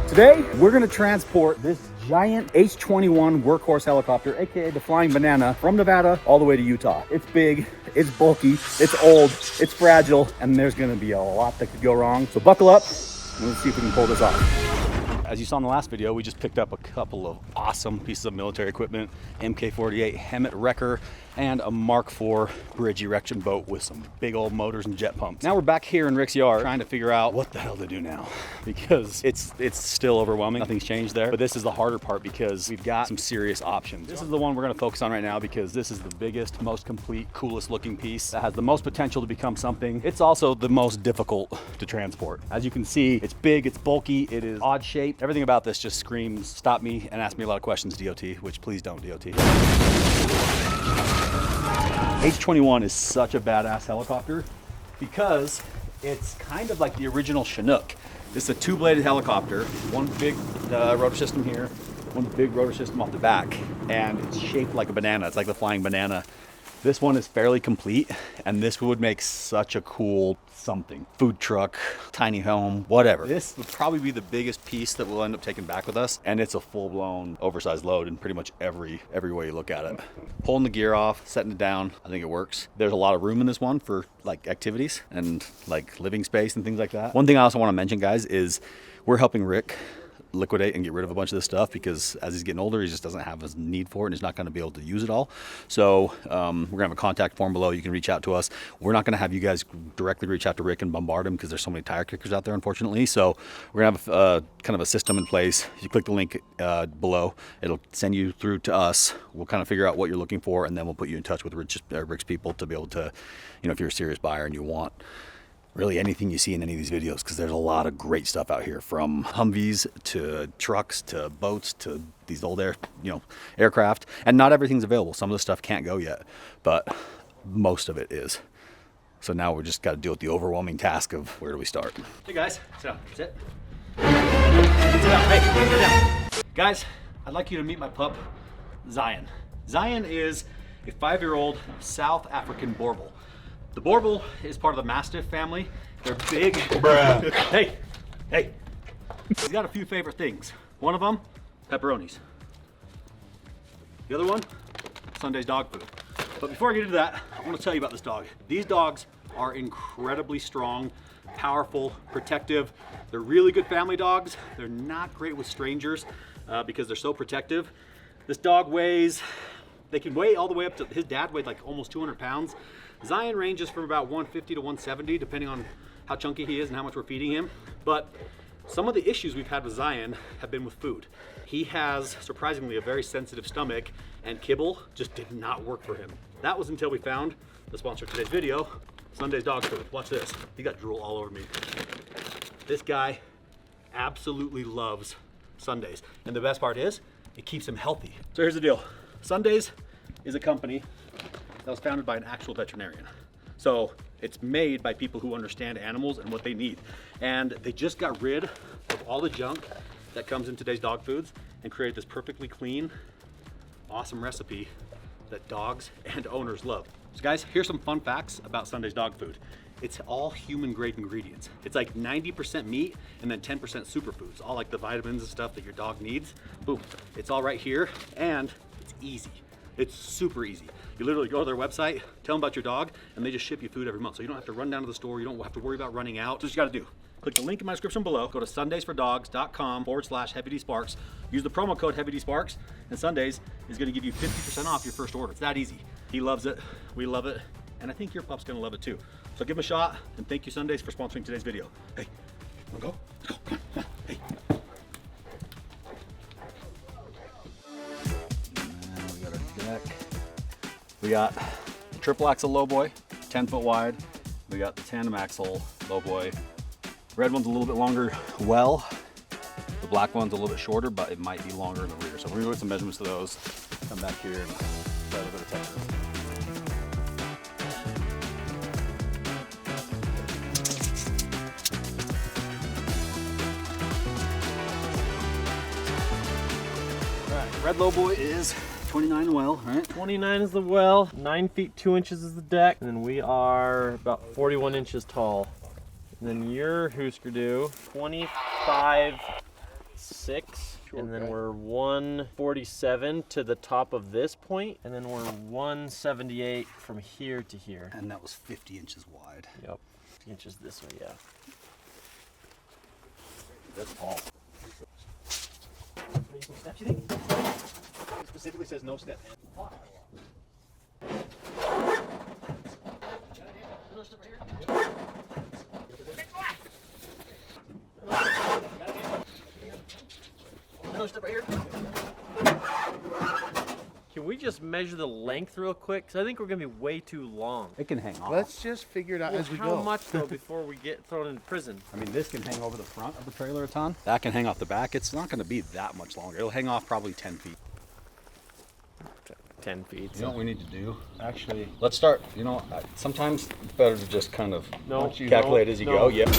Today, we're gonna transport this giant H-21 workhorse helicopter, AKA the Flying Banana, from Nevada all the way to Utah. It's big, it's bulky, it's old, it's fragile, and there's gonna be a lot that could go wrong. So buckle up, and let's see if we can pull this off. As you saw in the last video, we just picked up a couple of awesome pieces of military equipment, MK-48 Hemet wrecker, and a Mark IV bridge erection boat with some big old motors and jet pumps. Now we're back here in Rick's yard trying to figure out what the hell to do now, because it's still overwhelming. Nothing's changed there, but this is the harder part because we've got some serious options. This is the one we're gonna focus on right now because this is the biggest, most complete, coolest looking piece that has the most potential to become something. It's also the most difficult to transport. As you can see, it's big, it's bulky, it is odd shaped. Everything about this just screams, stop me and ask me a lot of questions, DOT, which please don't, DOT. H-21 is such a badass helicopter because it's kind of like the original Chinook. This is a two-bladed helicopter, one big rotor system here, one big rotor system off the back, and it's shaped like a banana. It's like the Flying Banana. This one is fairly complete, and this would make such a cool something. Food truck, tiny home, whatever. This would probably be the biggest piece that we'll end up taking back with us, and it's a full-blown oversized load in pretty much every way you look at it. Pulling the gear off, setting it down, I think it works. There's a lot of room in this one for like activities and like living space and things like that. One thing I also want to mention, guys, is we're helping Rick liquidate and get rid of a bunch of this stuff because as he's getting older, he just doesn't have his need for it and he's not going to be able to use it all. So we're gonna have a contact form below. You can reach out to us. We're not going to have you guys directly reach out to Rick and bombard him because there's so many tire kickers out there, unfortunately. So we're gonna have kind of a system in place. You click the link below, it'll send you through to us. We'll kind of figure out what you're looking for, and then we'll put you in touch with Rick's people to be able to, you know, if you're a serious buyer and you want really anything you see in any of these videos, because there's a lot of great stuff out here, from Humvees to trucks to boats to these old aircraft, and not everything's available. Some of the stuff can't go yet, but most of it is. So now we just got to deal with the overwhelming task of where do we start. Hey guys, sit down. Sit. Sit down. Hey, sit down. Guys, I'd like you to meet my pup, Zion. Zion is a 5-year-old South African Borbal. The Borbal is part of the Mastiff family. They're big. Bruh. Hey. He's got a few favorite things. One of them, pepperonis. The other one, Sunday's dog food. But before I get into that, I want to tell you about this dog. These dogs are incredibly strong, powerful, protective. They're really good family dogs. They're not great with strangers because they're so protective. This dog they can weigh all the way up to, his dad weighed like almost 200 pounds. Zion ranges from about 150 to 170, depending on how chunky he is and how much we're feeding him. But some of the issues we've had with Zion have been with food. He has, surprisingly, a very sensitive stomach, and kibble just did not work for him. That was until we found the sponsor of today's video, Sunday's dog food. Watch this. He got drool all over me. This guy absolutely loves Sundays. And the best part is, it keeps him healthy. So here's the deal. Sundays is a company that was founded by an actual veterinarian. So it's made by people who understand animals and what they need. And they just got rid of all the junk that comes in today's dog foods and created this perfectly clean, awesome recipe that dogs and owners love. So guys, here's some fun facts about Sunday's dog food. It's all human grade ingredients. It's like 90% meat and then 10% superfoods, all like the vitamins and stuff that your dog needs. Boom, it's all right here, and it's easy. It's super easy. You literally go to their website, tell them about your dog, and they just ship you food every month. So you don't have to run down to the store. You don't have to worry about running out. That's what you gotta do. Click the link in my description below. Go to sundaysfordogs.com/HeavyDSparks. Use the promo code HeavyDSparks, and Sundays is gonna give you 50% off your first order. It's that easy. He loves it, we love it, and I think your pup's gonna love it too. So give him a shot, and thank you, Sundays, for sponsoring today's video. Hey, wanna go? Let's go, come on, hey. And we got our deck. We got the triple axle low boy, 10 foot wide. We got the tandem axle low boy. Red one's a little bit longer well. The black one's a little bit shorter, but it might be longer in the rear. So we're gonna go get some measurements of those. Come back here and try a little bit of texture. All right, red low boy is 29 well, right? 29 is the well, 9 feet 2 inches is the deck, and then we are about 41 inches tall. And then your Husker Do, 25 146, and then we're 147 to the top of this point, and then we're 178 from here to here. And that was 50 inches wide. Yep, 50 inches this way, yeah. That's tall. Steps, you think? It specifically says no step. Can we just measure the length real quick? Because I think we're going to be way too long. It can hang off. Let's just figure it out as we How go. much, though, before we get thrown in prison? I mean, this can hang over the front of the trailer a ton. That can hang off the back. It's not going to be that much longer. It'll hang off probably 10 feet. 10 feet. You know what we need to do? Actually, let's start. You know, sometimes it's better to just kind of you calculate don't. as you No. go. Yep.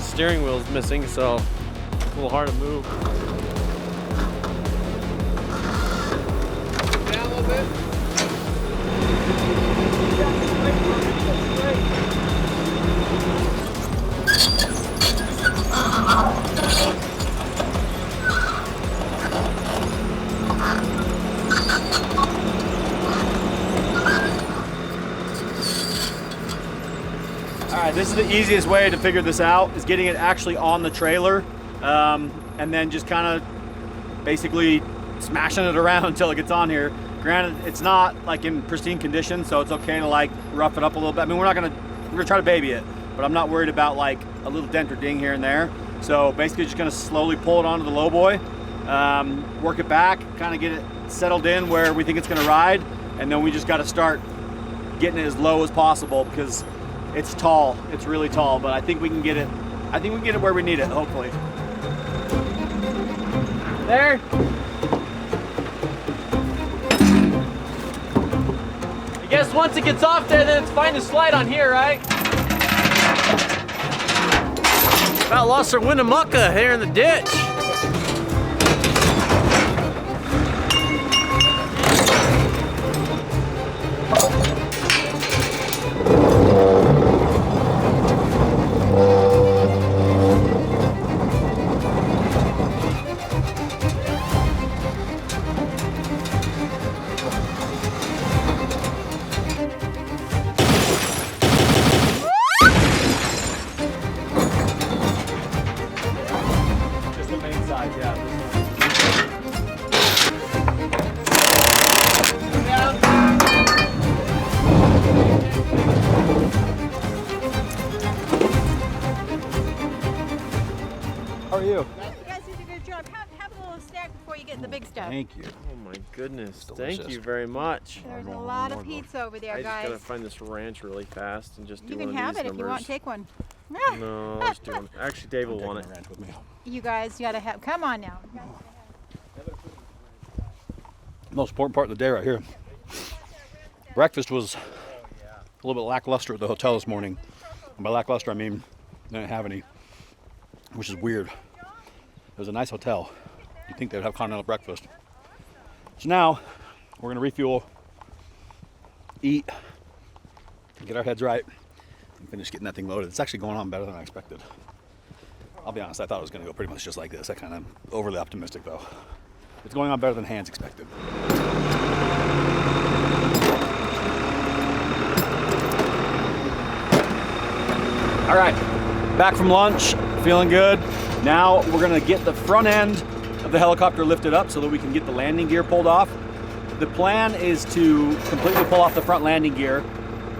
Steering wheel's missing, so it's a little hard to move. Down a little bit. All right, this is the easiest way to figure this out, is getting it actually on the trailer, and then just kind of basically smashing it around until it gets on here. Granted, it's not like in pristine condition, so it's okay to like rough it up a little bit. I mean, we're gonna try to baby it, but I'm not worried about like a little dent or ding here and there. So basically just gonna slowly pull it onto the low boy, work it back, kind of get it settled in where we think it's gonna ride, and then we just gotta start getting it as low as possible because it's tall. It's really tall, but I think we can get it. I think we can get it where we need it, hopefully. There. I guess once it gets off there, then it's fine to slide on here, right? About lost our Winnemucca here in the ditch. Just the main side, yeah. How are you? You guys did a good job. Have a little snack before you get the big stuff. Thank you. Oh my goodness! Delicious. Thank you very much. There's a lot of pizza over there, I just gotta guys. find this ranch really fast and just do You one can of have these it if you want. numbers. Take one. No, let's do one. Actually, Dave will want it. Ranch with me. You guys gotta have. Come on now. Most important part of the day right here. Breakfast was a little bit lackluster at the hotel this morning. And by lackluster, I mean they didn't have any, which is weird. It was a nice hotel. You'd think they'd have continental breakfast. So now we're gonna refuel, eat, get our heads right, and finish getting that thing loaded. It's actually going on better than I expected. I'll be honest, I thought it was gonna go pretty much just like this. I kind of overly optimistic though. It's going on better than Hans expected. All right, back from lunch, feeling good. Now we're gonna get the front end of the helicopter lifted up so that we can get the landing gear pulled off. The plan is to completely pull off the front landing gear,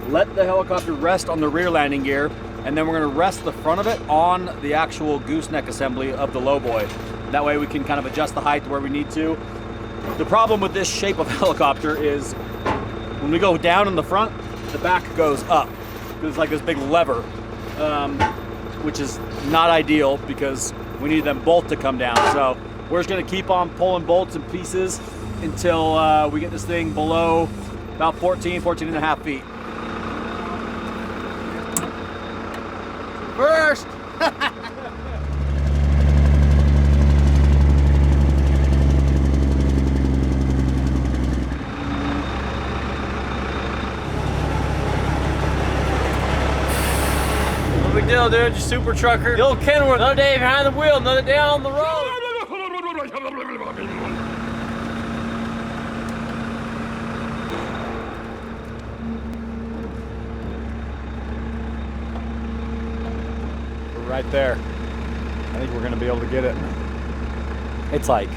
let the helicopter rest on the rear landing gear, and then we're gonna rest the front of it on the actual gooseneck assembly of the lowboy. That way we can kind of adjust the height to where we need to. The problem with this shape of helicopter is when we go down in the front, the back goes up. It's like this big lever, which is not ideal because we need them both to come down. So we're just gonna keep on pulling bolts and pieces until we get this thing below about 14 and a half feet. First! big deal, dude. Just super trucker. The old Kenworth. Another day behind the wheel, another day on the road. We're right there. I think we're gonna be able to get it. It's like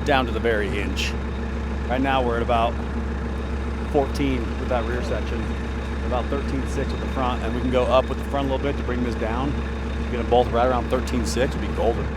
down to the very inch. Right now we're at about 14 with that rear section, about 13.6 with the front, and we can go up with the front a little bit to bring this down. Get them both right around 13.6, would be golden.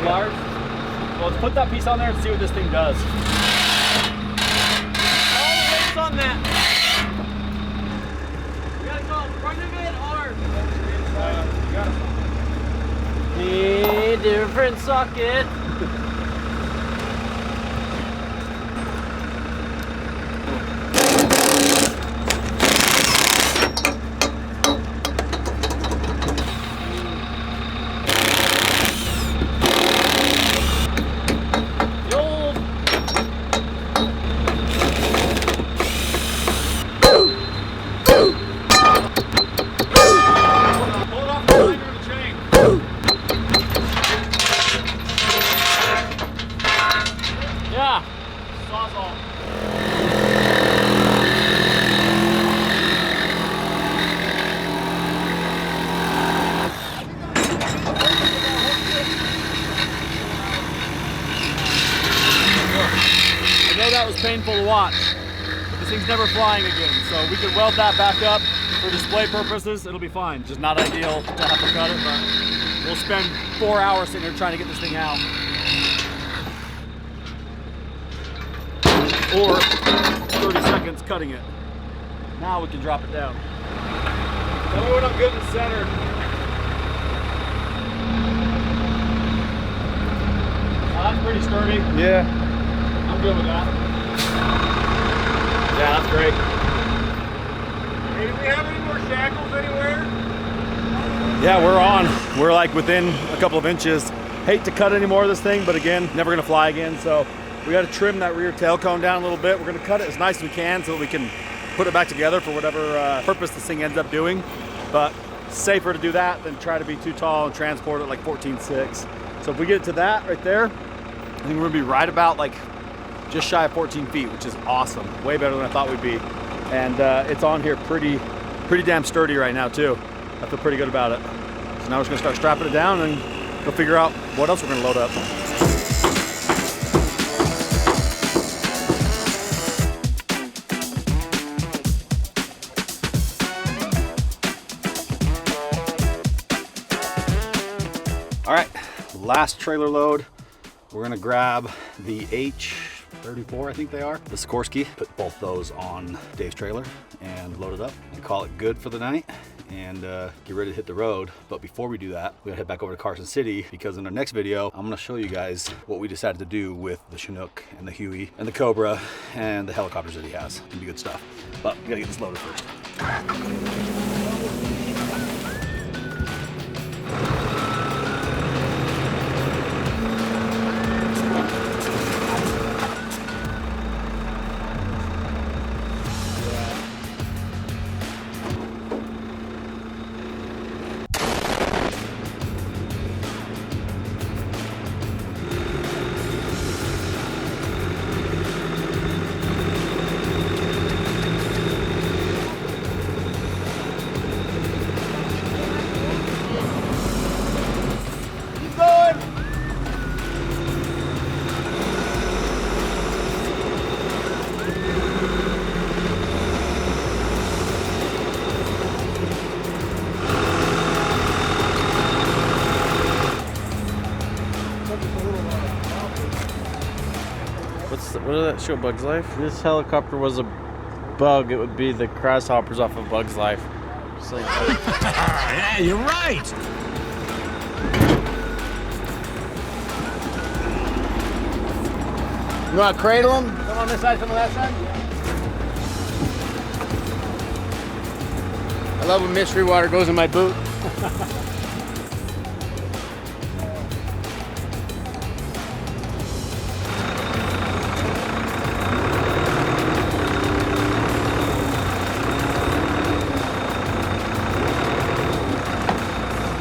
Large. Well, let's put that piece on there and see what this thing does. All the weight's on that. We gotta go front of it hard. A different socket. Yeah, sawzall. I know that was painful to watch, but this thing's never flying again, so we can weld that back up for display purposes. It'll be fine. Just not ideal to have to cut it, but we'll spend 4 hours sitting here trying to get this thing out. Or 30 seconds cutting it. Now we can drop it down. Tell me when I'm good and centered. Oh, that's pretty sturdy. Yeah. I'm good with that. Yeah, that's great. Hey, do we have any more shackles anywhere? Yeah, we're on. We're like within a couple of inches. Hate to cut any more of this thing, but again, never gonna fly again, so we got to trim that rear tail cone down a little bit. We're going to cut it as nice as we can so that we can put it back together for whatever purpose this thing ends up doing. But safer to do that than try to be too tall and transport it like 14.6. So if we get it to that right there, I think we're going to be right about like just shy of 14 feet, which is awesome. Way better than I thought we'd be. And it's on here pretty damn sturdy right now too. I feel pretty good about it. So now we're just going to start strapping it down and go figure out what else we're going to load up. All right, last trailer load. We're gonna grab the H34, I think they are, the Sikorsky. Put both those on Dave's trailer and load it up and call it good for the night and get ready to hit the road. But before we do that, we gotta head back over to Carson City because in our next video, I'm gonna show you guys what we decided to do with the Chinook and the Huey and the Cobra and the helicopters that he has. It's gonna be good stuff. But we gotta get this loaded first. What did that show, Bug's Life? This helicopter was a bug. It would be the grasshoppers off of Bug's Life. Just like Yeah, you're right. You want to cradle them? Some on this side, some on that side? I love when mystery water goes in my boot.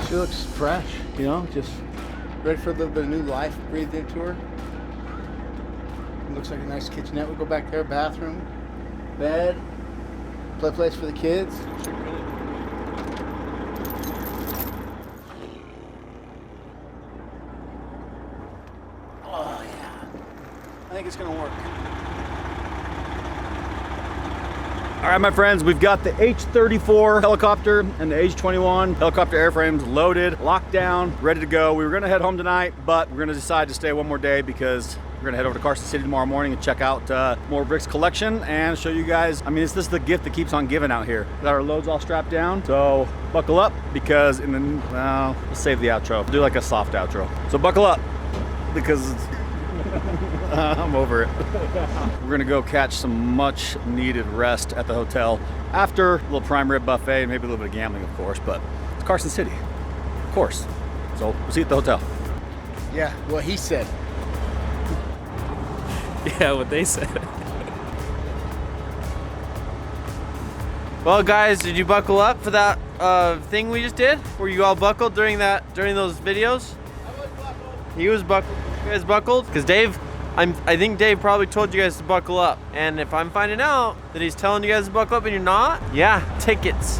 She looks fresh, you know, just ready for a little bit of new life breathed into her. It looks like a nice kitchenette. We'll go back there, bathroom, bed, play place for the kids. Oh yeah, I think it's gonna work. All right, my friends, we've got the H-34 helicopter and the H-21 helicopter airframes loaded, locked down, ready to go. We were gonna head home tonight, but we're gonna decide to stay one more day because we're gonna head over to Carson City tomorrow morning and check out more Rick's collection and show you guys. I mean, this is the gift that keeps on giving out here. Got our loads all strapped down, so buckle up because in the, well, let's save the outro. Do like a soft outro. So buckle up because it's, I'm over it. We're gonna go catch some much needed rest at the hotel after a little prime rib buffet and maybe a little bit of gambling, of course, but it's Carson City, of course. So we'll see you at the hotel. Yeah, what he said. Yeah, what they said. Well, guys, did you buckle up for that thing we just did? Were you all buckled during those videos? I was buckled. He was buckled. You guys buckled? Because Dave, I think Dave probably told you guys to buckle up. And if I'm finding out that he's telling you guys to buckle up and you're not, yeah, tickets.